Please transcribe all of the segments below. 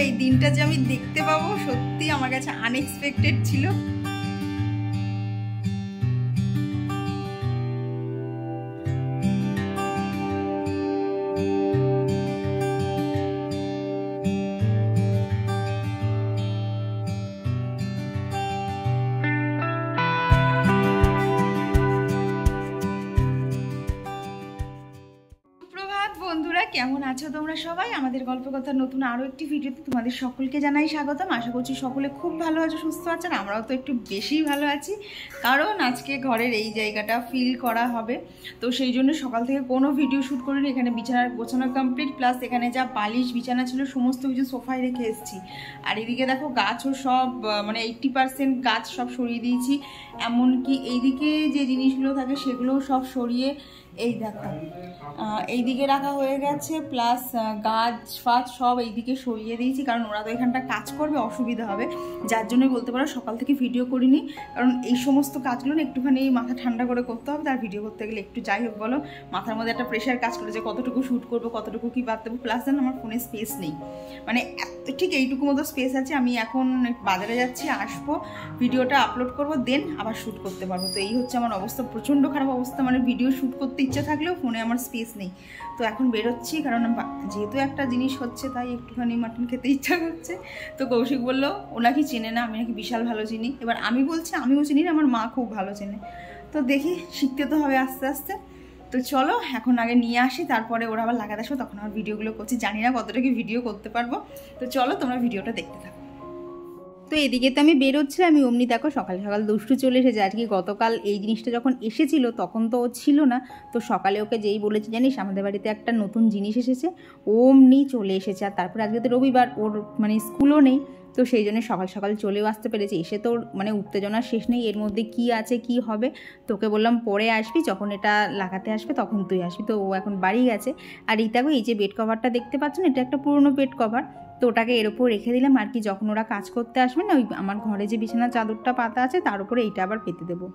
এই দিনটা যে আমি দেখতে পাবো সত্যি আমার কাছে আনএক্সপেক্টেড ছিল। বন্ধুরা কেমন আছো তোমরা সবাই? আমাদের গল্পকথার নতুন আরও একটি ভিডিওতে তোমাদের সকলকে জানাই স্বাগতম। আশা করছি সকলে খুব ভালো আছো, সুস্থ আছেন। আমরাও তো একটু বেশি ভালো আছি, কারণ আজকে ঘরের এই জায়গাটা ফিল করা হবে। তো সেই জন্য সকাল থেকে কোনো ভিডিও শ্যুট করিনি। এখানে বিছানার গোছানো কমপ্লিট, প্লাস এখানে যা বালিশ বিছানা ছিল সমস্ত কিছু সোফায় রেখে এসেছি। আর এদিকে দেখো গাছও সব মানে 80% গাছ সব সরিয়ে দিয়েছি। এমনকি এইদিকে যে জিনিসগুলো থাকে সেগুলোও সব সরিয়ে এই দেখো এইদিকে রাখা হয়ে গেছে, প্লাস গাছ ফাছ সব এইদিকে সরিয়ে দিয়েছি, কারণ ওরা তো এখানটা কাজ করবে, অসুবিধা হবে। যার জন্যই বলতে পারো সকাল থেকে ভিডিও করিনি, কারণ এই সমস্ত কাজগুলো একটুখানি মাথা ঠান্ডা করে করতে হবে। তার ভিডিও করতে গেলে একটু যাই হোক বলো মাথার মধ্যে একটা প্রেশার কাজ করে যে কতটুকু শ্যুট করবো, কতটুকু কী বাদ দেবো। প্লাস দেন আমার ফোনে স্পেস নেই, মানে ঠিক এইটুকু মতো স্পেস আছে। আমি এখন বাজারে যাচ্ছি, আসবো, ভিডিওটা আপলোড করবো, দেন আবার শ্যুট করতে পারবো। তো এই হচ্ছে আমার অবস্থা, প্রচণ্ড খারাপ অবস্থা। মানে ভিডিও শ্যুট করতে ইচ্ছা থাকলেও ফোনে আমার স্পেস নেই। তো এখন বেরোচ্ছি, কারণ যেহেতু একটা জিনিস হচ্ছে তাই একটুখানি মাটন খেতে ইচ্ছা করছে। তো কৌশিক বললো ও নাকি চেনে না, আমি নাকি বিশাল ভালো চিনি। এবার আমি বলছি আমিও চিনি না, আমার মা খুব ভালো চেনে। তো দেখি, শিখতে তো হবে আস্তে আস্তে। তো চলো এখন আগে নিয়ে আসি, তারপরে ওরা আবার লাগাতে আসবো, তখন আমার ভিডিওগুলো করছি। জানি না কতটা কি ভিডিও করতে পারবো। তো চলো তোমরা ভিডিওটা দেখতে থাকো। তো এদিকে তো আমি বেরোচ্ছিলাম, আমি অমনি দেখো সকাল সকাল দুষ্টু চলে এসেছে। আজকে গতকাল এই জিনিসটা যখন এসেছিল তখন তো ও ছিল না। তো সকালে ওকে যেই বলেছি জানিস আমাদের বাড়িতে একটা নতুন জিনিস এসেছে, অমনি চলে এসেছে। আর তারপরে আজকে তো রবিবার, ওর মানে স্কুলও নেই। তো সেই জন্য সকাল সকাল চলেও আসতে পেরেছি। এসে তো মানে উত্তেজনার শেষ নেই, এর মধ্যে কি আছে কি হবে। তোকে বললাম পরে আসবি, যখন এটা লাগাতে আসবে তখন তুই আসবি। তো ও এখন বাড়ি গেছে। আর এই দেখো এই যে বেড কভারটা দেখতে পাচ্ছ না, এটা একটা পুরনো বেড কভার। তো ওটাকে এর ওপর রেখে দিলাম, আর কি যখন ওরা কাজ করতে আসবে না, ওই আমার ঘরে যে বিছানার চাদরটা পাতা আছে তার উপরে এইটা আবার পেতে দেবো।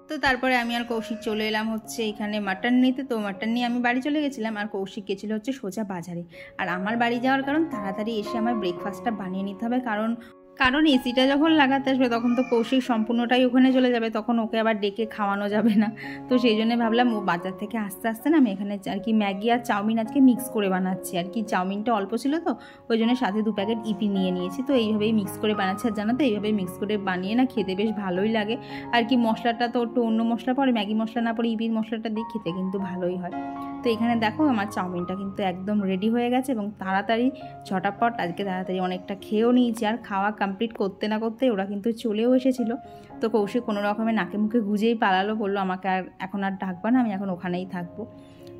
তো তারপরে আমি আর কৌশিক চলে এলাম হচ্ছে এখানে মাটন নিতে। তো মাটন নিয়ে আমি বাড়ি চলে গেছিলাম, আর কৌশিক গেছিলো হচ্ছে সোজা বাজারে। আর আমার বাড়ি যাওয়ার কারণ তাড়াতাড়ি এসে আমার ব্রেকফাস্টটা বানিয়ে নিতে হবে, কারণ এসিটা যখন লাগাতে আসবে তখন তো কৌশিক সম্পূর্ণটাই ওখানে চলে যাবে, তখন ওকে আবার ডেকে খাওয়ানো যাবে না। তো সেই জন্য ভাবলাম ও বাজার থেকে আস্তে আস্তে না, আমি এখানে আর কি ম্যাগি আর চাউমিন আজকে মিক্স করে বানাচ্ছি। আর কি চাউমিনটা অল্প ছিল তো ওই জন্য সাথে 2 প্যাকেট ইপি নিয়ে নিয়েছি। তো এইভাবেই মিক্স করে বানাচ্ছি। আর জানো তো এইভাবেই মিক্স করে বানিয়ে না খেতে বেশ ভালোই লাগে। আর কি মশলাটা তো একটু অন্য মশলা পড়ে, ম্যাগি মশলা না পড়ে ইপির মশলাটা দিয়ে খেতে কিন্তু ভালোই হয়। তো এখানে দেখো আমার চাউমিনটা কিন্তু একদম রেডি হয়ে গেছে, এবং তাড়াতাড়ি ঝটাপট আজকে তাড়াতাড়ি অনেকটা খেয়েও নিয়েছি। আর খাওয়া কমপ্লিট করতে না করতে ওরা কিন্তু চলেও এসেছিলো। তো কৌশিক কোনো রকমের নাকে মুখে গুজেই পালালো, বললো আমাকে আর এখন আর ডাকবা না, আমি এখন ওখানেই থাকবো।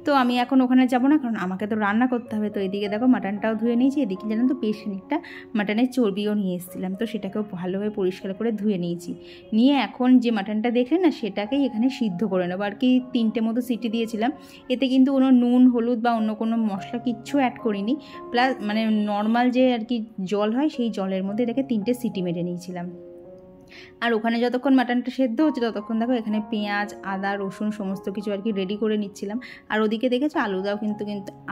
তো আমি এখন ওখানে যাবো না, কারণ আমাকে তো রান্না করতে হবে। তো এদিকে দেখো মাটনটাও ধুয়ে নিয়েছি। এদিকে জানেন তো বেশ খানিকটা মাটনের চর্বিও নিয়ে এসেছিলাম, তো সেটাকেও ভালোভাবে পরিষ্কার করে ধুয়ে নিয়েছি। নিয়ে এখন যে মাটনটা দেখলে না সেটাকেই এখানে সিদ্ধ করে নেবো। আর কি 3টে মতো সিটি দিয়েছিলাম। এতে কিন্তু কোনো নুন হলুদ বা অন্য কোনো মশলা কিচ্ছু অ্যাড করিনি। প্লাস মানে নর্মাল যে আর কি জল হয় সেই জলের মধ্যে এটাকে 3টে সিটি মেরে নিয়েছিলাম। আর ওখানে যতক্ষণ মাটনটা সেদ্ধ হচ্ছে ততক্ষণ দেখো এখানে পেঁয়াজ আদা রসুন সমস্ত কিছু আর কি রেডি করে নিচ্ছিলাম। আর ওদিকে দেখেছো আলুটাও কিন্তু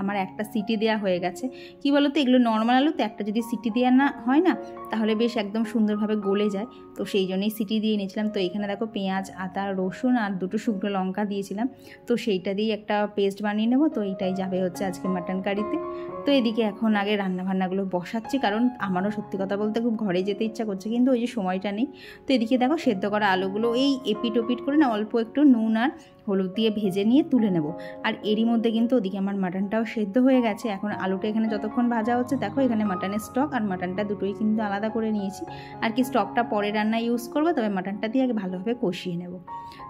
আমার একটা সিটি দেওয়া হয়ে গেছে। কি বলো তো, এগুলো নর্মাল আলু তো, একটা যদি সিটি দেওয়া না হয় না তাহলে বেশ একদম সুন্দরভাবে গলে যায়। তো সেই জন্যই সিটি দিয়ে নিয়েছিলাম। তো এখানে দেখো পেঁয়াজ আদা রসুন আর 2টো শুকনো লঙ্কা দিয়েছিলাম। তো সেইটা দিয়ে একটা পেস্ট বানিয়ে নেবো। তো এইটাই যাবে হচ্ছে আজকে মাটন কারিতে। তো এদিকে এখন আগে রান্নাবান্নাগুলো বসাচ্ছি, কারণ আমারও সত্যি কথা বলতে খুব ঘরে যেতে ইচ্ছা করছে, কিন্তু ওই যে সময়টা নেই। তো এদিকে দেখো সেদ্ধ করা আলুগুলো এই এপিট ওপিট করে না অল্প একটু নুন আর হলুদ দিয়ে ভেজে নিয়ে তুলে নেব। আর এরই মধ্যে কিন্তু ওদিকে আমার মাটনটাও সেদ্ধ হয়ে গেছে। এখন আলুটা এখানে যতক্ষণ ভাজা হচ্ছে দেখো এখানে মাটনের স্টক আর মাটনটা দুটোই কিন্তু আলাদা করে নিয়েছি। আর কি স্টকটা পরে রান্নায় ইউজ করবো, তবে মাটনটা দিয়ে আগে ভালোভাবে কষিয়ে নেব।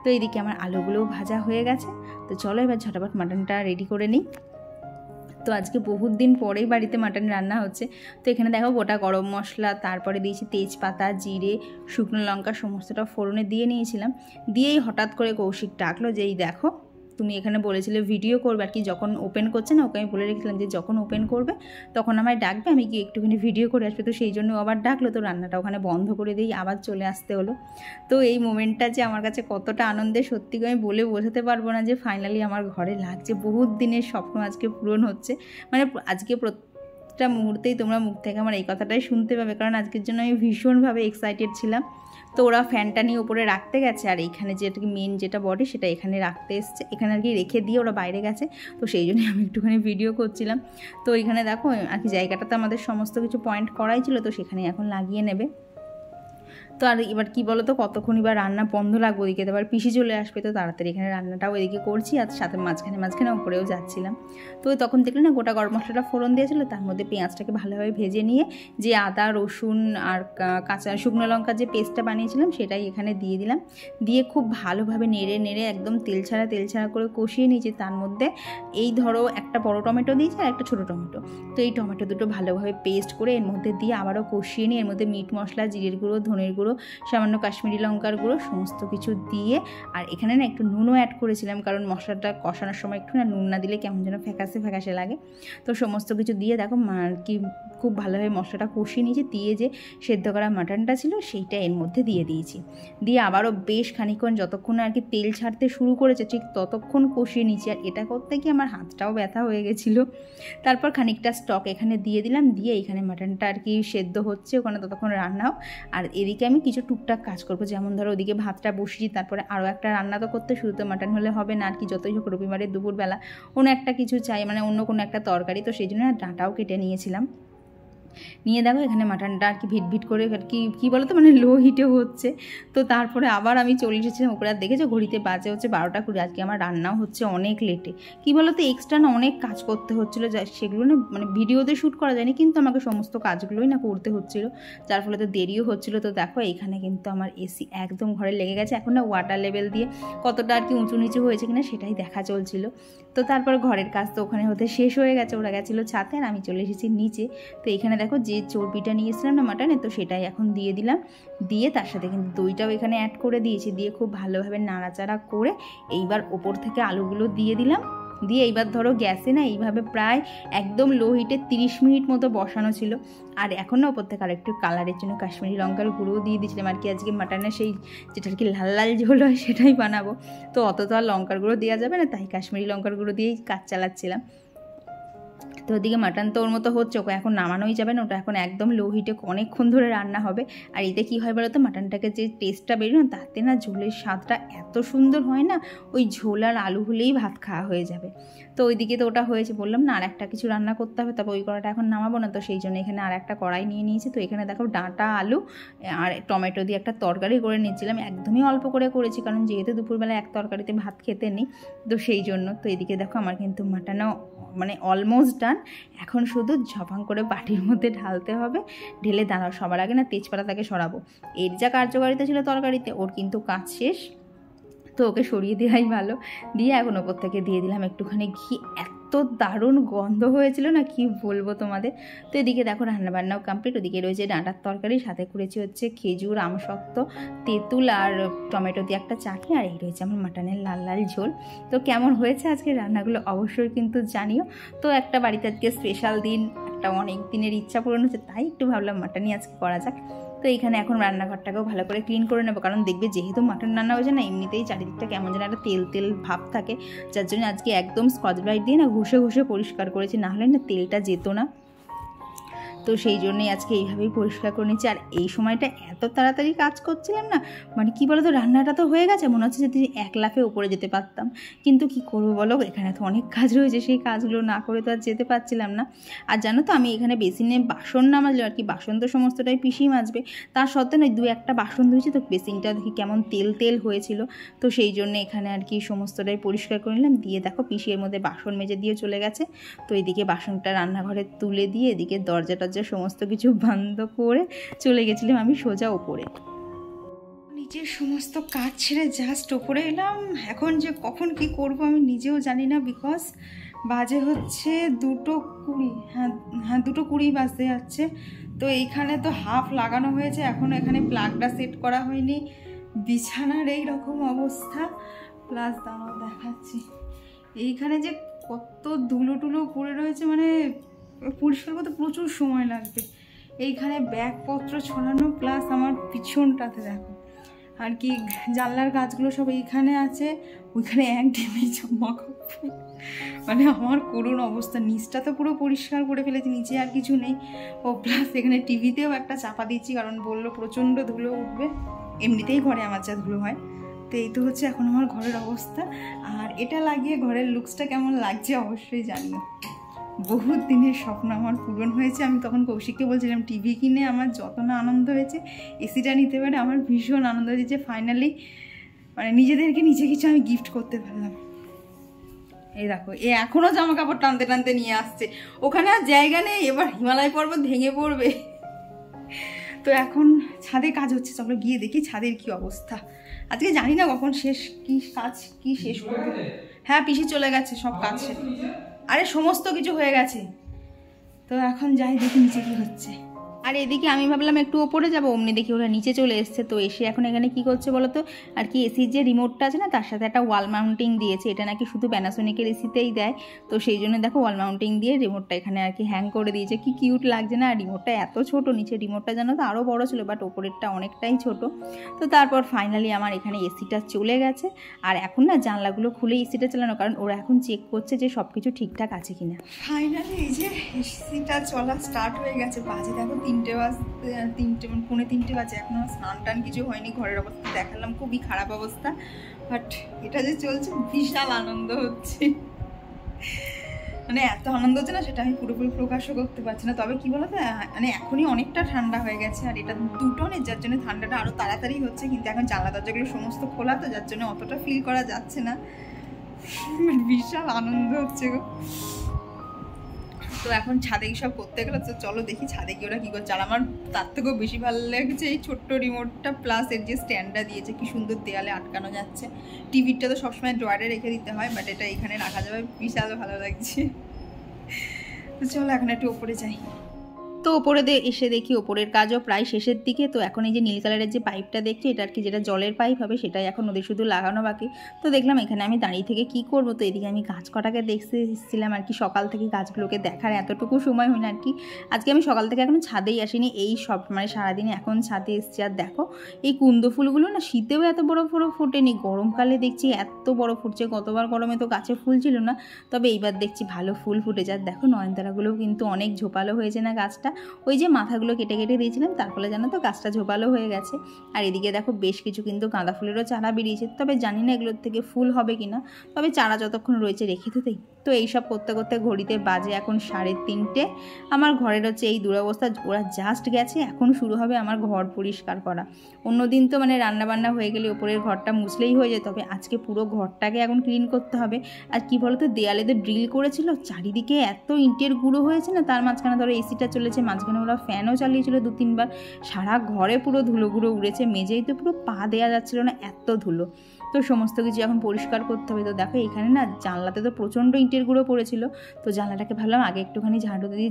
তো এইদিকে আমার আলুগুলোও ভাজা হয়ে গেছে। তো চলো এবার ঝটাপট মাটনটা রেডি করে নিই। তো আজকে বহুত দিন পরেই বাড়িতে মাটন রান্না হচ্ছে। তো এখানে দেখো গোটা গরম মশলা, তারপরে দিয়েছি তেজপাতা জিরে শুকনো লঙ্কা সমস্তটা ফোড়নে দিয়ে নিয়েছিলাম। দিয়েই হঠাৎ করে কৌশিক ডাকলো যে এই দেখো তুমি এখানে বলেছিলে ভিডিও করবে। আর কি যখন ওপেন করছে না ওকে আমি বলে রেখেছিলাম যে যখন ওপেন করবে তখন আমায় ডাকবে, আমি কি একটুখানি ভিডিও করে আসবে। তো সেই জন্য আবার ডাকলো। তো রান্নাটা ওখানে বন্ধ করে দিয়েই আবার চলে আসতে হলো। তো এই মোমেন্টটা যে আমার কাছে কতটা আনন্দের সত্যি আমি বলে বোঝাতে পারবো না, যে ফাইনালি আমার ঘরে লাগছে বহুত দিনের স্বপ্ন আজকে পূরণ হচ্ছে। মানে আজকে প্রত্যেকটা মুহূর্তেই তোমরা মুখ থেকে আমার এই কথাটাই শুনতে পাবে, কারণ আজকের জন্য আমি ভীষণভাবে এক্সাইটেড ছিলাম। তো ওরা ফ্যানটা নিয়ে উপরে রাখতে গেছে, আর এইখানে যেটা মেন যেটা বডি সেটা এখানে রাখতে এসছে, এখানে আর কি রেখে দিয়ে ওরা বাইরে গেছে। তো সেই জন্যই আমি একটুখানি ভিডিও করছিলাম। তো এখানে দেখো আর কি জায়গাটাতে আমাদের সমস্ত কিছু পয়েন্ট করাই ছিল, তো সেখানে এখন লাগিয়ে নেবে। তো আর এবার কী বলো তো, কতক্ষণ এবার রান্না বন্ধ লাগবে, ওদিকে তো আবার পিসি চলে আসবে, তো তাড়াতাড়ি এখানে রান্নাটাও এদিকে করছি, আর সাথে মাঝখানে উপরেও যাচ্ছিলাম। তো তখন দেখলে না গোটা গরম মশলাটা ফোড়ন দিয়েছিলো, তার মধ্যে পেঁয়াজটাকে ভালোভাবে ভেজে নিয়ে যে আদা রসুন আর কাঁচা শুকনো লঙ্কার যে পেস্টটা বানিয়েছিলাম সেটাই এখানে দিয়ে দিলাম। দিয়ে খুব ভালোভাবে নেড়ে একদম তেল ছাড়া করে কষিয়ে নিয়েছি। তার মধ্যে এই ধরো একটা বড় টমেটো দিয়েছি আর একটা ছোটো টমেটো, তো এই টমেটো দুটো ভালোভাবে পেস্ট করে এর মধ্যে দিয়ে আবারও কষিয়ে নিয়ে এর মধ্যে মিট মশলা, জিরের গুঁড়ো, ধনের গুঁড়ো, সামান্য কাশ্মীরি লঙ্কার গুঁড়ো সমস্ত কিছু দিয়ে, আর এখানে না একটু নুনও অ্যাড করেছিলাম, কারণ মশলাটা কষানোর সময় একটু না নুন না দিলে কেমন যেন ফ্যাকাশে লাগে। তো সমস্ত কিছু দিয়ে দেখো কি খুব ভালোভাবে মশলাটা কষিয়ে নিয়েছি, দিয়ে যে সেদ্ধ করা মাটনটা ছিল সেইটা এর মধ্যে দিয়ে দিয়েছি। দিয়ে আবারও বেশ খানিকক্ষণ যতক্ষণ আর কি তেল ছাড়তে শুরু করেছে ঠিক ততক্ষণ কষিয়ে নিয়েছি। আর এটা করতে গিয়ে আমার হাতটাও ব্যথা হয়ে গেছিলো। তারপর খানিকটা স্টক এখানে দিয়ে দিলাম, দিয়ে এখানে মাটনটা আর কি সেদ্ধ হচ্ছে, ওখানে ততক্ষণ রান্নাও। আর এদিকে আমি কিছু টুকটাক কাজ করবো, যেমন ধরো ওদিকে ভাতটা বসিয়েছি, তারপরে আরও একটা রান্না তো করতে, শুধু তো মাটন হলে হবে না, আর কি যতই হোক রবিবারের দুপুরবেলা অন্য একটা কিছু চাই, মানে অন্য কোনো একটা তরকারি, তো সেই জন্য ডাঁটাও কেটে নিয়েছিলাম। নিয়ে দেখো এখানে মাটনটা আর কি ভিট করে আর কি বলো তো মানে লো হিটে হচ্ছে। তো তারপরে আবার আমি চলে এসেছিলাম উপরে, আর দেখেছো ঘড়িতে বাজে হচ্ছে 12টা 20। আজকে আমার রান্নাও হচ্ছে অনেক লেটে, কি বলো তো এক্সট্রা না অনেক কাজ করতে হচ্ছিলো, সেগুলো না মানে ভিডিওতে শ্যুট করা যায়নি, কিন্তু আমাকে সমস্ত কাজগুলোই না করতে হচ্ছিলো, যার ফলে তো দেরিও হচ্ছিলো। তো দেখো এইখানে কিন্তু আমার এসি একদম ঘরে লেগে গেছে, এখন না ওয়াটার লেভেল দিয়ে কতটা আর কি উঁচু নিচু হয়েছে কিনা সেটাই দেখা চলছিল। তো তারপর ঘরের কাজ তো ওখানে হতে শেষ হয়ে গেছে, ওরা গেছিলো ছাদে আর আমি চলে এসেছি নিচে। তো এখানে দেখো যে চর্বিটা নিয়েছিলাম না মাটনে, তো সেটাই এখন দিয়ে দিলাম, দিয়ে তার সাথে কিন্তু দইটাও এখানে অ্যাড করে দিয়েছি, দিয়ে খুব ভালোভাবে নাড়াচাড়া করে এইবার ওপর থেকে আলুগুলো দিয়ে দিলাম। দিয়ে এইবার ধরো গ্যাসে না এইভাবে প্রায় একদম লো হিটে 30 মিনিট মতো বসানো ছিল। আর এখন না ওপর থেকে আরেকটু কালারের জন্য কাশ্মীরি লঙ্কার গুঁড়োও দিয়ে দিয়েছিলাম, আর কি আজকে মাটনের সেই যেটা আর কি লাল লাল ঝোল হয় সেটাই বানাবো, তো অত তো আর লঙ্কার গুঁড়ো দেওয়া যাবে না, তাই কাশ্মীরি লঙ্কার গুঁড়ো দিয়েই কাজ চালাচ্ছিলাম। তো ওদিকে মাটন তো ওর মতো হচ্ছে, ওকে এখন নামানোই যাবে না, ওটা এখন একদম লো হিটে অনেকক্ষণ ধরে রান্না হবে। আর এতে কী হয় বলো তো, মাটনটাকে যে টেস্টটা বেরোয় না তাতে না ঝোলের স্বাদটা এত সুন্দর হয় না, ওই ঝোল আর আলু হলেই ভাত খাওয়া হয়ে যাবে। তো ওইদিকে তো ওটা হয়েছে, বললাম না আর একটা কিছু রান্না করতে হবে, তারপর ওই কড়াটা এখন নামাবো না, তো সেই জন্য এখানে আর একটা কড়াই নিয়ে নিয়েছি। তো এখানে দেখো ডাঁটা আলু আর টমেটো দিয়ে একটা তরকারি করে নিচ্ছিলাম, একদমই অল্প করে করেছি, কারণ যেহেতু দুপুরবেলা এক তরকারিতে ভাত খেতে নেই, তো সেই জন্য। তো এদিকে দেখো আমার কিন্তু মাটনও মানে অলমোস্ট ডান, এখন শুধু ঝপাং করে বাটির মধ্যে ঢালতে হবে। ঢেলে দাঁড়াও, সবার আগে না তেজপাতাটাকে সরাবো, এর যা কার্যকারিতা ছিল তরকারিতে ওর কিন্তু কাজ শেষ, তো ওকে সরিয়ে দেওয়াই ভালো। দিয়ে এখন ওপর থেকে দিয়ে দিলাম একটুখানি ঘি, এত দারুণ গন্ধ হয়েছিল না কি বলবো তোমাদের। তো এদিকে দেখো রান্নাবান্নাও কমপ্লিট, ওদিকে রয়েছে ডাঁটার তরকারি, সাথে করেছি হচ্ছে খেজুর, আমসত্ত্ব, তেঁতুল আর টমেটো দিয়ে একটা চাটনি, আর এই রয়েছে আমার মাটনের লাল লাল ঝোল। তো কেমন হয়েছে আজকে রান্নাগুলো অবশ্যই কিন্তু জানিও। তো একটা বাড়িতে আজকে স্পেশাল দিন, একটা অনেক দিনের ইচ্ছা পূরণ হচ্ছে, তাই একটু ভাবলাম মাটনই আজকে করা যাক। তো এইখানে এখন রান্নাঘরটাকেও ভালো করে ক্লিন করে নেবো, কারণ দেখবে যেহেতু মাটন রান্না হয়েছে না এমনিতেই চারিদিকটা কেমন যেন একটা তেল ভাব থাকে, যার জন্য আজকে একদম স্কচ ব্রাইট দিয়ে না ঘষে পরিষ্কার করেছি, না হলে না তেলটা যেত না। তো সেই জন্যই আজকে এইভাবেই পরিষ্কার করে নিচ্ছি। আর এই সময়টা এত তাড়াতাড়ি কাজ করছিলাম না, মানে কি বলো তো রান্নাটা তো হয়ে গেছে, মনে হচ্ছে যদি 1 লাফে উপরে যেতে পারতাম, কিন্তু কি করবো বলো, এখানে তো অনেক কাজ রয়েছে, সেই কাজগুলো না করে তো আর যেতে পারছিলাম না। আর জানো তো আমি এখানে বেসিনে বাসন না মাজলে, আর কি বাসন তো সমস্তটাই পিসি মাজবে, তার সত্ত্বেও নয় 2-1টা বাসন ধুয়েছি, তো বেসিনটা দেখি কেমন তেল হয়েছিল, তো সেই জন্য এখানে আর কি সমস্তটাই পরিষ্কার করে নিলাম। দিয়ে দেখো পিসি এর মধ্যে বাসন মেজে দিয়ে চলে গেছে। তো এদিকে বাসনটা রান্নাঘরে তুলে দিয়ে এদিকে দরজাটা সমস্ত কিছু বন্ধ করে চলে গেছিলাম আমি সোজা ওপরে। নিচের সমস্ত কাজ ছেড়ে জাস্ট ওপরে এলাম। এখন যে কখন কি করব আমি নিজেও জানি না, বিকজ বাজে হচ্ছে 2:20। হ্যাঁ 2:20 বাজতে যাচ্ছে। তো এইখানে তো হাফ লাগানো হয়েছে, এখনও এখানে প্লাগটা সেট করা হয়নি, বিছানার এই রকম অবস্থা। প্লাস দাঁড়াও দেখাচ্ছি, এইখানে যে কত ধুলো পড়ে রয়েছে, মানে পরিষ্কার করতে প্রচুর সময় লাগবে। এইখানে ব্যাগপত্র ছড়ানো, প্লাস আমার পিছনটাতে দেখো, আর কি জানলার গাছগুলো সব এইখানে আছে, ওইখানে একদমই জামা কাপড়, মানে আমার করুণ অবস্থা। নিচটা তো পুরো পরিষ্কার করে ফেলেছি, নিচে আর কিছু নেই। ও প্লাস এখানে টিভিতেও একটা চাপা দিচ্ছি, কারণ বললো প্রচণ্ড ধুলো উঠবে, এমনিতেই ঘরে আমার যা ধুলো হয়। তো এই তো হচ্ছে এখন আমার ঘরের অবস্থা। আর এটা লাগিয়ে ঘরের লুকসটা কেমন লাগছে অবশ্যই জানিও। বহুত দিনের স্বপ্ন আমার পূরণ হয়েছে। আমি তখন কৌশিককে বলছিলাম টিভি কিনে আমার যত না আনন্দ হয়েছে, এসিটা নিতে পারে আমার ভীষণ আনন্দ হয়েছে যে ফাইনালি মানে নিজেদেরকে নিজে কিছু আমি গিফট করতে পারলাম। এই দেখো, এ এখনও জামা কাপড় টানতে টানতে নিয়ে আসছে, ওখানে আর জায়গা নেই, এবার হিমালয় পর্বত ভেঙে পড়বে। তো এখন ছাদে কাজ হচ্ছে, চলো গিয়ে দেখি ছাদের কি অবস্থা। আজকে জানি না কখন শেষ, কি কাজ কি শেষ করবো। হ্যাঁ পিসি চলে গেছে, সব কাজ শেষ, আরে সমস্ত কিছু হয়ে গেছে। তো এখন যাই দেখি নিচে কি হচ্ছে। আর এদিকে আমি ভাবলাম একটু ওপরে যাবো, অমনি দেখি ওরা নিচে চলে এসছে। তো এসে এখন এখানে কি করছে বলো তো, আর কি এসির যে রিমোটটা আছে না, তার সাথে একটা ওয়াল মাউন্টিং দিয়েছে। এটা নাকি শুধু প্যানাসোনিকের এসিতেই দেয়, তো সেই জন্য দেখো ওয়াল মাউন্টিং দিয়ে রিমোটটা এখানে আর কি হ্যাং করে দিয়েছে। কি কিউট লাগছে না। আর রিমোটটা এত ছোট, নিচে রিমোটটা জানো তো আরও বড় ছিল, বাট ওপরেরটা অনেকটাই ছোট। তো তারপর ফাইনালি আমার এখানে এসিটা চলে গেছে। আর এখন না জানলাগুলো খুলে এসিটা চালানো, কারণ ওরা এখন চেক করছে যে সব কিছু ঠিকঠাক আছে কিনা। ফাইনালি এই যে এসিটা চলা স্টার্ট হয়ে গেছে। বাজে দেখো 3টে বাজতে, 3টে মানে 2:45 বাজে, এখনো স্নান টান কিছু হয়নি। ঘরের অবস্থা দেখালাম, খুবই খারাপ অবস্থা, বাট এটা যে চলছে বিশাল আনন্দ হচ্ছে। মানে এত আনন্দ হচ্ছে না, সেটা আমি পুরোপুরি প্রকাশও করতে পারছি না। তবে কি বলতো, মানে এখনই অনেকটা ঠান্ডা হয়ে গেছে, আর এটা 2 টনের, যার জন্য ঠান্ডাটা আরও তাড়াতাড়ি হচ্ছে। কিন্তু এখন জানলা দরজাগুলো সমস্ত খোলা, তো যার জন্য অতটা ফিল করা যাচ্ছে না। বিশাল আনন্দ হচ্ছে গো। তো এখন ছাদে সব করতে গেলে, তো চলো দেখি ছাদে গিয়ে ওরা কী করছে। আর আমার তার থেকেও বেশি ভালো লেগেছে এই ছোট্ট রিমোটটা, প্লাস এর যে স্ট্যান্ডটা দিয়েছে, কি সুন্দর দেয়ালে আটকানো যাচ্ছে। টিভিটা তো সবসময় ড্রয়ারে রেখে দিতে হয়, বাট এটা এখানে রাখা যাবে, বিশাল ভালো লাগছে। তো চলো এখন একটু ওপরে যাই। তো ওপরে এসে দেখি ওপরের কাজও প্রায় শেষের দিকে। তো এখন এই যে নীল কালারের যে পাইপটা দেখছি, এটা আর কি যেটা জলের পাইপ হবে, সেটাই এখন ওদের শুধু লাগানো বাকি। তো দেখলাম এখানে আমি দাঁড়িয়ে থেকে কি করব। তো এদিকে আমি গাছ কটাকে দেখতে এসেছিলাম আর কি, সকাল থেকে গাছগুলোকে দেখার এতটুকু সময় হয় না আর কি। আজকে আমি সকাল থেকে এখনো ছাদেই আসিনি, এই সব মানে সারাদিনে এখন ছাদে এসেছি। আর দেখো এই কুন্দ ফুলগুলো না শীতেও এত বড় বড় ফোটেনি, গরমকালে দেখছি এত বড় ফুটছে। গতবার গরমে তো গাছে ফুল ছিল না, তবে এইবার দেখছি ভালো ফুল ফুটেছে। আর দেখো নয়নতারাগুলোও কিন্তু অনেক ঝোপালো হয়েছে না গাছটা। ওই যে মাথাগুলো কেটে কেটে দিয়েছিলাম, তার ফলে জানো তো গাছটা ঝোপালো হয়ে গেছে। আর এদিকে দেখো বেশ কিছু কিন্তু গাঁদা ফুলেরও চারা বেরিয়েছে, তবে জানি না এগুলোর থেকে ফুল হবে কিনা। তবে চারা যতক্ষণ রয়েছে রেখে তো দেই। তো এইসব করতে করতে ঘড়িতে বাজে এখন 3:30। আমার ঘরের হচ্ছে এই দুরবস্থা। ওরা জাস্ট গেছে, এখন শুরু হবে আমার ঘর পরিষ্কার করা। অন্যদিন তো মানে রান্নাবান্না হয়ে গেলে ওপরের ঘরটা মুছলেই হয়ে যায়, তবে আজকে পুরো ঘরটাকে এখন ক্লিন করতে হবে। আর কি বলতো, দেয়ালে তো ড্রিল করেছিল, চারিদিকে এত ইটের গুঁড়ো হয়েছে না, তার মাঝখানে ধরো এসিটা চলেছে, মাঝখানে ওরা ফ্যানও চালিয়েছিল 2-3 বার। সারা ঘরে পুরো ধুলো গুঁড়ো উড়েছে, মেঝেই তো পুরো পা দেওয়া যাচ্ছিল না, এত ধুলো। তো সমস্ত কিছু এখন পরিষ্কার করতে হবে। তো দেখো এখানে না জানলাতে তো প্রচণ্ড ইটের গুঁড়ো পড়েছিল, তো জানলাটাকে ভাবলাম আগে একটুখানি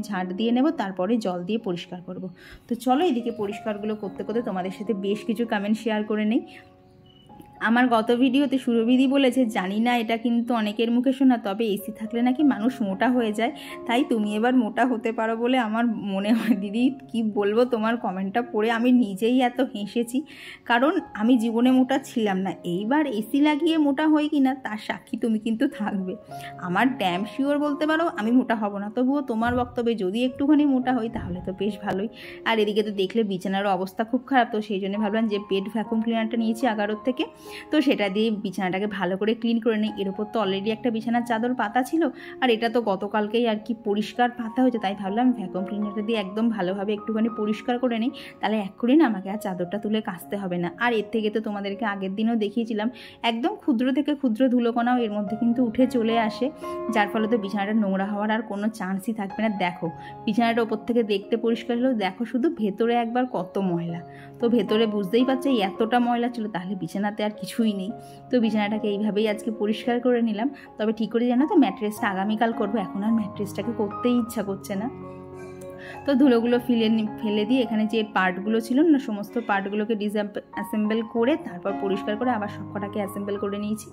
ঝাঁট দিয়ে নেব, তারপরে জল দিয়ে পরিষ্কার করব। তো চলো এদিকে পরিষ্কারগুলো করতে করতে তোমাদের সাথে বেশ কিছু কমেন্ট শেয়ার করে নেই। আমার গত ভিডিওতে সুরভিদি বলেছে, জানি না এটা কিন্তু অনেকের মুখে শোনা, তবে এসি থাকলে নাকি মানুষ মোটা হয়ে যায়, তাই তুমি এবার মোটা হতে পারো বলে আমার মনে হয়। দিদি কি বলবো, তোমার কমেন্টটা পড়ে আমি নিজেই এত হেসেছি, কারণ আমি জীবনে মোটা ছিলাম না। এইবার এসি লাগিয়ে মোটা হই কিনা তার সাক্ষী তুমি কিন্তু থাকবে। আমার ড্যাম শিওর বলতে পারো আমি মোটা হব না, তবুও তোমার বক্তব্যে যদি একটুখানি মোটা হই তাহলে তো বেশ ভালোই। আর এদিকে তো দেখলে বিছানারও অবস্থা খুব খারাপ, তো সেই জন্য ভাবলাম যে বেড ভ্যাকুম ক্লিনারটা নিয়েছি 11 থেকে, তো সেটা দিয়ে বিছানাটাকে ভালো করে ক্লিন করে নিই। এর ওপর তো অলরেডি একটা বিছানার চাদর পাতা ছিল, আর এটা তো গতকালকেই আর কি পরিষ্কার পাতা হয়েছে, তাই ভাবলাম ভ্যাকুম ক্লিনারটা দিয়ে একদম ভালোভাবে একটুখানি পরিষ্কার করে নিই, তাহলে এক্ষুনি না আমাকে আর চাদরটা তুলে কাচতে হবে না। আর এর থেকে তো তোমাদেরকে আগের দিনও দেখিয়েছিলাম, একদম ক্ষুদ্র থেকে ক্ষুদ্র ধুলোকণাও এর মধ্যে কিন্তু উঠে চলে আসে, যার ফলে তো বিছানাটা নোংরা হওয়ার আর কোনো চান্সই থাকবে না। দেখো বিছানাটা ওপর থেকে দেখতে পরিষ্কার হলেও দেখো শুধু ভেতরে একবার কত ময়লা। তো ভেতরে বুঝতেই পারছো এতটা ময়লা ছিল, তাহলে বিছানাতে আর কিছুই নেই। তো বিছানাটাকে এইভাবেই আজকে পরিষ্কার করে নিলাম। তবে ঠিক করে জানো তো ম্যাট্রেসটা আগামীকাল করবো, এখন আর ম্যাট্রেসটাকে করতেই ইচ্ছা করছে না। তো ধুলোগুলো ফেলে দিয়ে এখানে যে পার্টগুলো ছিল না সমস্ত পার্টগুলোকে অ্যাসেম্বল করে তারপর পরিষ্কার করে আবার সব কটাকে অ্যাসেম্বল করে নিয়েছি।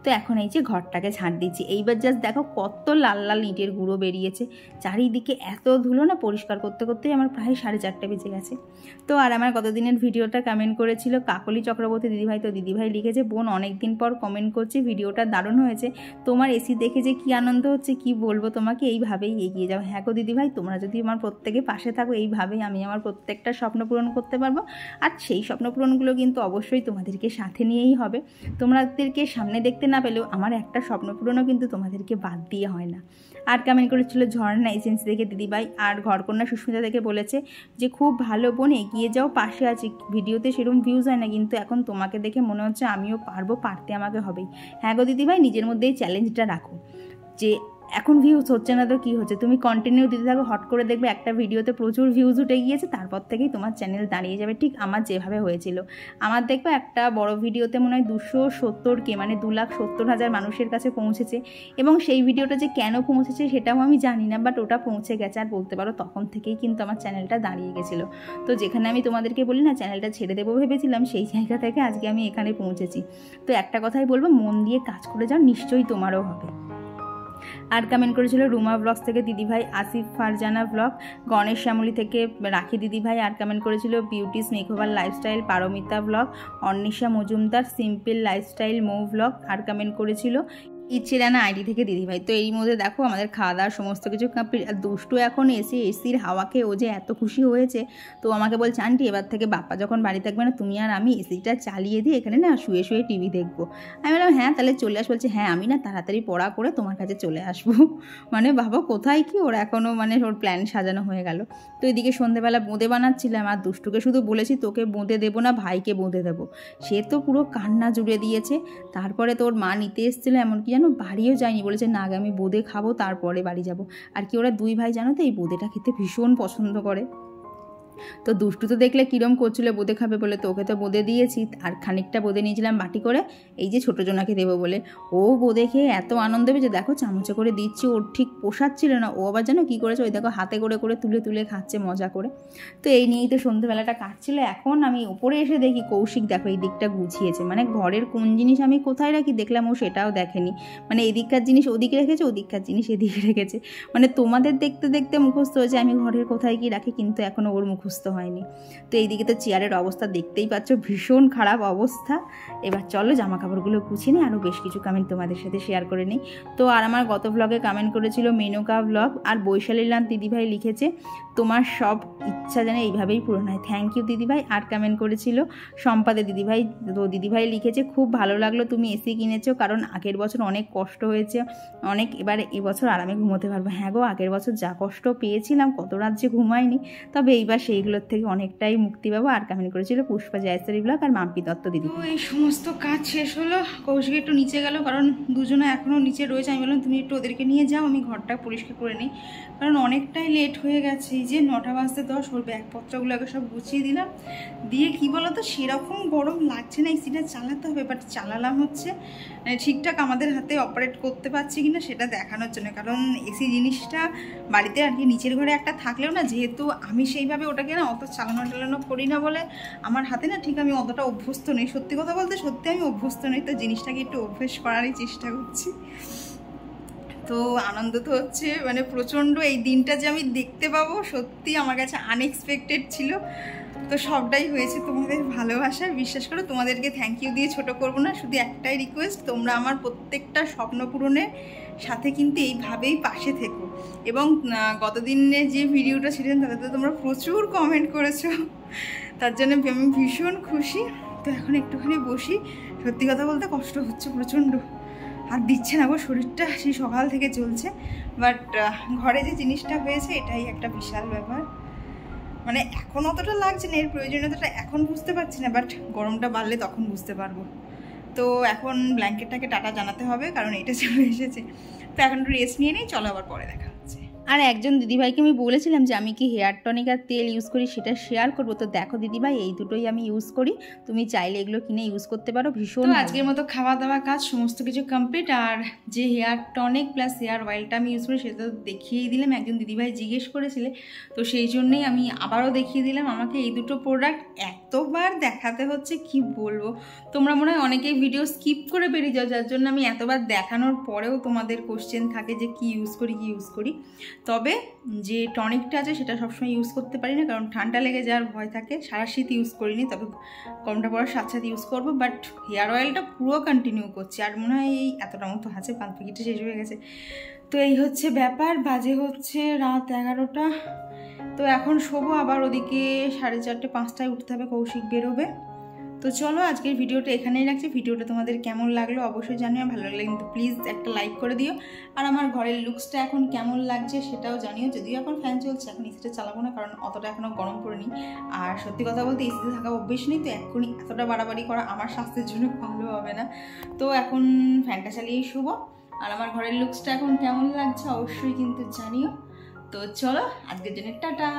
তো এখন এই যে ঘরটাকে ঝাঁট দিচ্ছি। এইবার জাস্ট দেখো কত লাল লাল ইটের গুঁড়ো বেরিয়েছে, চারিদিকে এত ধুলো না, পরিষ্কার করতে করতেই আমার প্রায় 4:30 বেজে গেছে। তো আর আমার গতদিনের ভিডিওটা কমেন্ট করেছিল কাকলি চক্রবর্তী দিদিভাই। তো দিদিভাই লিখেছে, বোন অনেক দিন পর কমেন্ট করছে, ভিডিওটা দারুণ হয়েছে, তোমার এসি দেখে যে কী আনন্দ হচ্ছে কি বলবো তোমাকে, এইভাবেই এগিয়ে যাও। হ্যাঁ গো দিদিভাই, তোমরা যদি আমার প্রত্যেকে পাশে থাকো এইভাবেই আমি আমার প্রত্যেকটা স্বপ্ন পূরণ করতে পারবো। আর সেই স্বপ্ন পূরণগুলো কিন্তু অবশ্যই তোমাদেরকে সাথে নিয়েই হবে। তোমাদেরকে সামনে দেখতে না পেলেও আমার একটা স্বপ্ন পূরণও কিন্তু তোমাদেরকে বাদ দিয়ে হয় না। আর কমেন্ট করেছিল ঝর্ণা এজেন্সি থেকে দিদিভাই। আর ঘরকন্যা সুস্মিতা থেকে বলেছে যে খুব ভালো বোন, এগিয়ে যাও, পাশে আছি। ভিডিওতে সেরকম ভিউজ হয় না, কিন্তু এখন তোমাকে দেখে মনে হচ্ছে আমিও পারবো, পারতে আমাকে হবেই। হ্যাঁ গো দিদিভাই, নিজের মধ্যেই চ্যালেঞ্জটা রাখো যে এখন ভিউজ হচ্ছে না তো কী হচ্ছে, তুমি কন্টিনিউ দিতে থাকো, হট করে দেখবে একটা ভিডিওতে প্রচুর ভিউজ উঠে গিয়েছে, তারপর থেকেই তোমার চ্যানেল দাঁড়িয়ে যাবে। ঠিক আমার যেভাবে হয়েছিল, আমার দেখবে একটা বড় ভিডিওতে মনে হয় 270K মানে 2,70,000 মানুষের কাছে পৌঁছেছে, এবং সেই ভিডিওটা যে কেন পৌঁছেছে সেটাও আমি জানি না, বাট ওটা পৌঁছে গেছে। আর বলতে পারো তখন থেকেই কিন্তু আমার চ্যানেলটা দাঁড়িয়ে গেছিলো। তো যেখানে আমি তোমাদেরকে বলি না চ্যানেলটা ছেড়ে দেবো ভেবেছিলাম, সেই জায়গা থেকে আজকে আমি এখানে পৌঁছেছি। তো একটা কথাই বলবো, মন দিয়ে কাজ করে যাও, নিশ্চয়ই তোমারও হবে। আর কমেন্ট করেছিল রুমা ব্লগস থেকে দিদিভাই, আসিফ ফারজানা ব্লগ, গণেশ শ্যামলী থেকে রাখি দিদিভাই। আর কমেন্ট করেছিল beauties makeover lifestyle Paramita blog, Arnisha Majumdar simple lifestyle Mou blog. আর কমেন্ট করেছিল ইচ্ছেরানা আইডি থেকে দিদিভাই। তো এই মধ্যে দেখো আমাদের খাওয়া দাওয়ার সমস্ত কিছু কমপ্লিট। আর দুষ্টু এখন এসির হাওয়াকে ও যে এত খুশি হয়েছে, তো আমাকে বলছে আন্টি এবার থেকে বাপ্পা যখন বাড়ি থাকবে না তুমি আর আমি এসিটা চালিয়ে দিই, এখানে না শুয়ে শুয়ে টিভি দেখবো। আমি বললাম হ্যাঁ তাহলে চলে আস। বলছে হ্যাঁ আমি না তাড়াতাড়ি পড়া করে তোমার কাছে চলে আসবো। মানে বাবা কোথায় কি, ওর এখনও মানে ওর প্ল্যান সাজানো হয়ে গেল। তো এদিকে সন্ধেবেলা বোঁদে বানাচ্ছিলাম, আর দুষ্টুকে শুধু বলেছি তোকে বোঁদে দেবো না, ভাইকে বোঁদে দেবো। সে তো পুরো কান্না জুড়ে দিয়েছে। তারপরে তোর মা নিতে এসেছিলো, এমনকি যেন বাড়িও যায়নি, বলেছে না আগে আমি বোঁদে খাবো তারপরে বাড়ি যাব। আর কি ওরা দুই ভাই জানো তো এই বোঁদেটা খেতে ভীষণ পছন্দ করে। তো দুষ্টু তো দেখলে কিরম করছিল বোঁদে খাবে বলে, তো ওকে তো বোঁদে দিয়েছি। আর খানিকটা বোঁদে নিয়েছিলাম বাটি করে, এই যে ছোটো জোনাকে দেবো বলে। ও বোঁদে খেয়ে এত আনন্দ পেয়েছে, দেখো চামচে করে দিচ্ছি, ওর ঠিক পোষাচ্ছিল না। ও আবার যেন কী করেছে, ওই দেখো হাতে করে করে তুলে তুলে খাচ্ছে মজা করে। তো এই নিয়েই তো সন্ধ্যেবেলাটা কাটছিল। এখন আমি উপরে এসে দেখি কৌশিক দেখো এই দিকটা গুছিয়েছে, মানে ঘরের কোন জিনিস আমি কোথায় রাখি দেখলাম ও সেটাও দেখেনি। মানে এদিককার জিনিস ওদিকে রেখেছে, ওদিককার জিনিস এদিকে রেখেছে। মানে তোমাদের দেখতে দেখতে মুখস্থ হয়েছে আমি ঘরের কোথায় কি রাখি, কিন্তু এখনও ওর মুখস্থ হয়নি। তো এইদিকে তো চেয়ারের অবস্থা দেখতেই পাচ্ছ, ভীষণ খারাপ অবস্থা। এবার চলো জামা কাপড়গুলো গুছিয়ে নিই, আরও বেশ কিছু কমেন্ট তোমাদের সাথে শেয়ার করে নিই। তো আর আমার গত ব্লগে কমেন্ট করেছিল মেনকা ব্লগ, আর বৈশালীলাল দিদিভাই লিখেছে তোমার সব ইচ্ছা যেন এইভাবেই পূরণ হয়। থ্যাংক ইউ দিদিভাই। আর কমেন্ট করেছিল সম্পাদে দিদিভাই। তো দিদিভাই লিখেছে খুব ভালো লাগলো তুমি এসি কিনেছো, কারণ আগের বছর অনেক কষ্ট হয়েছে অনেক, এবার এবছর আরামে ঘুমোতে পারবো। হ্যাঁ গো আগের বছর যা কষ্ট পেয়েছিলাম, কত রাত যে ঘুমাইনি, তবে এইবার সেইগুলোর থেকে অনেকটাই মুক্তি পাবো। আর কমেন্ট করেছিল পুষ্পা জয়সরি ব্লগ আর মাম্পি দত্ত দিদি। তো এই সমস্ত কাজ শেষ হলো, কৌশিক একটু নিচে গেল, কারণ দুজনে এখনও নিচে রয়েছে। আমি বললাম তুমি একটু ওদেরকে নিয়ে যাও, আমি ঘরটা পরিষ্কার করে নিই, কারণ অনেকটাই লেট হয়ে গেছে। এই যে 9:10 ওর ব্যাগপত্রগুলোকে সব গুছিয়ে দিলাম, দিয়ে কি বলতো সেরকম গরম লাগছে না, এসিটা চালাতে হবে, বাট চালালাম হচ্ছে ঠিকঠাক আমাদের হাতে অপারেট করতে পারছি কিনা সেটা দেখানোর জন্য। কারণ এসি জিনিসটা বাড়িতে আর কি নিচের ঘরে একটা থাকলেও না, যেহেতু আমি সেইভাবে ওটাকে না অত চালানো করি না বলে আমার হাতে না ঠিক আমি অতটা অভ্যস্ত নেই। সত্যি কথা বলতে সত্যি আমি অভ্যস্ত নেই, তো জিনিসটাকে একটু অভ্যেস করারই চেষ্টা করছি। তো আনন্দ তো হচ্ছে মানে প্রচণ্ড, এই দিনটা যে আমি দেখতে পাবো সত্যি আমার কাছে আনএক্সপেক্টেড ছিল। তো সবটাই হয়েছে তোমাদের ভালোবাসায়, বিশ্বাস করো তোমাদেরকে থ্যাংক ইউ দিয়ে ছোট করব না, শুধু একটাই রিকোয়েস্ট, তোমরা আমার প্রত্যেকটা স্বপ্ন পূরণের সাথে কিন্তু এইভাবেই পাশে থেকো। এবং গতদিনে যে ভিডিওটা ছিলেন তাতে তোমরা প্রচুর কমেন্ট করেছো, তার জন্য আমি ভীষণ খুশি। তো এখন একটুখানি বসি, সত্যি কথা বলতে কষ্ট হচ্ছে প্রচণ্ড, আর দিচ্ছে না গো শরীরটা, সেই সকাল থেকে চলছে। বাট ঘরে যে জিনিসটা হয়েছে এটাই একটা বিশাল ব্যাপার। মানে এখন অতটা লাগছে না, এর প্রয়োজনীয়তাটা এখন বুঝতে পারছি না, বাট গরমটা বাড়লে তখন বুঝতে পারবো। তো এখন ব্ল্যাঙ্কেটটাকে টাটা জানাতে হবে, কারণ এটা চলে এসেছে। তো এখন একটু রেস্ট নিয়ে নিই, চলো আবার পরে দেখা হচ্ছে। আর একজন দিদিভাইকে আমি বলেছিলাম যে আমি কি হেয়ার টনিক আর তেল ইউজ করি সেটা শেয়ার করবো, তো দেখো দিদিভাই এই দুটোই আমি ইউজ করি, তুমি চাইলে এগুলো কিনে ইউজ করতে পারো, ভীষণ। তো আজকের মতো খাওয়া দাওয়া কাজ সমস্ত কিছু কমপ্লিট। আর যে হেয়ার টনিক প্লাস হেয়ার অয়েলটা আমি ইউজ করি সেটা দেখিয়েই দিলাম, একজন দিদিভাই জিজ্ঞেস করেছিলে, তো সেই জন্যেই আমি আবারও দেখিয়ে দিলাম। আমাকে এই দুটো প্রোডাক্ট এতবার দেখাতে হচ্ছে কি বলবো, তোমরা মনে হয় অনেকেই ভিডিও স্কিপ করে বেরিয়ে যাও, যার জন্য আমি এতবার দেখানোর পরেও তোমাদের কোশ্চেন থাকে যে কি ইউজ করি। তবে যে টনিকটা আছে সেটা সবসময় ইউজ করতে পারি না, কারণ ঠান্ডা লেগে যাওয়ার ভয় থাকে, সারা শীত ইউজ করিনি, তবে গরমটা পড়ার সাথে সাথে ইউজ করবো। বাট হেয়ার অয়েলটা পুরো কন্টিনিউ করছি, আর মনে হয় এই এতটা মতো আছে, 5 প্যাকেটে শেষ হয়ে গেছে। তো এই হচ্ছে ব্যাপার, বাজে হচ্ছে রাত 11টা। তো এখন শোবো, আবার ওদিকে 4:30 5টায় উঠতে হবে, কৌশিক বেরোবে। তো চলো আজকের ভিডিওটা এখানেই রাখছি। ভিডিওটা তোমাদের কেমন লাগলো অবশ্যই জানিও, ভালো লাগলে কিন্তু প্লিজ একটা লাইক করে দিও। আর আমার ঘরের লুকসটা এখন কেমন লাগছে সেটাও জানিও। যদিও এখন ফ্যান চলছে, এখন এসিটা চালাবো না, কারণ অতটা এখনও গরম পড়েনি। আর সত্যি কথা বলতে এসিতে থাকা অভ্যেস নেই, তো এখনই এতটা বাড়াবাড়ি করা আমার স্বাস্থ্যের জন্য ভালো হবে না। তো এখন ফ্যানটা চালিয়েই শুবো। আর আমার ঘরের লুকসটা এখন কেমন লাগছে অবশ্যই কিন্তু জানিও। তো চলো আজকের জন্য টাটা।